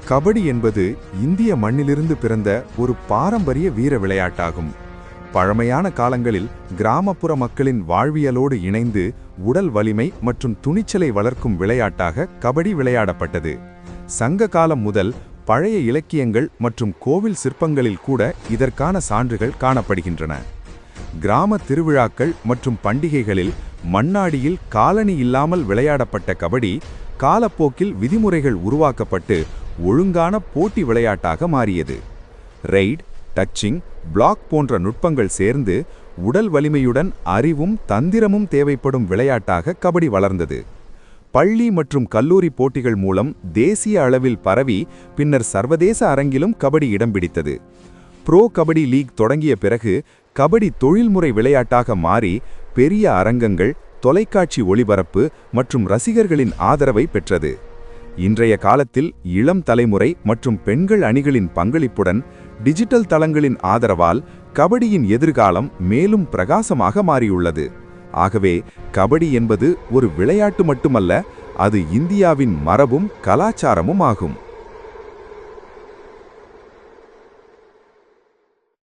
கபடி என்பது இந்திய மண்ணிலிருந்து பிறந்த ஒரு பாரம்பரிய வீர விளையாட்டாகும். பழமையான காலங்களில் கிராமப்புற மக்களின் வாழ்வியலோடு இணைந்து உடல் வலிமை மற்றும் துணிச்சலை வளர்க்கும் விளையாட்டாக கபடி விளையாடப்பட்டது. சங்க காலம் முதல் பழைய இலக்கியங்கள் மற்றும் கோவில் சிற்பங்களில் கூட இதற்கான சான்றுகள் காணப்படுகின்றன. கிராம திருவிழாக்கள் மற்றும் பண்டிகைகளில் மண்ணாடியில் காலணி இல்லாமல் விளையாடப்பட்ட கபடி காலப்போக்கில் விதிமுறைகள் உருவாக்கப்பட்டு ஒழுங்கான போட்டி விளையாட்டாக மாறியது. ரெய்ட், டச்சிங், பிளாக் போன்ற நுட்பங்கள் சேர்ந்து உடல் வலிமையுடன் அறிவும் தந்திரமும் தேவைப்படும் விளையாட்டாக கபடி வளர்ந்தது. பள்ளி மற்றும் கல்லூரி போட்டிகள் மூலம் தேசிய அளவில் பரவி பின்னர் சர்வதேச அரங்கிலும் கபடி இடம் பிடித்தது. ப்ரோ கபடி லீக் தொடங்கிய பிறகு கபடி தொழில்முறை விளையாட்டாக மாறி பெரிய அரங்கங்கள், தொலைக்காட்சி ஒளிபரப்பு மற்றும் ரசிகர்களின் ஆதரவை பெற்றது. இன்றைய காலத்தில் இளம் தலைமுறை மற்றும் பெண்கள் அணிகளின் பங்களிப்புடன் டிஜிட்டல் தளங்களின் ஆதரவால் கபடியின் எதிர்காலம் மேலும் பிரகாசமாக மாறியுள்ளது. ஆகவே கபடி என்பது ஒரு விளையாட்டு மட்டுமல்ல, அது இந்தியாவின் மரபும் கலாச்சாரமும் ஆகும்.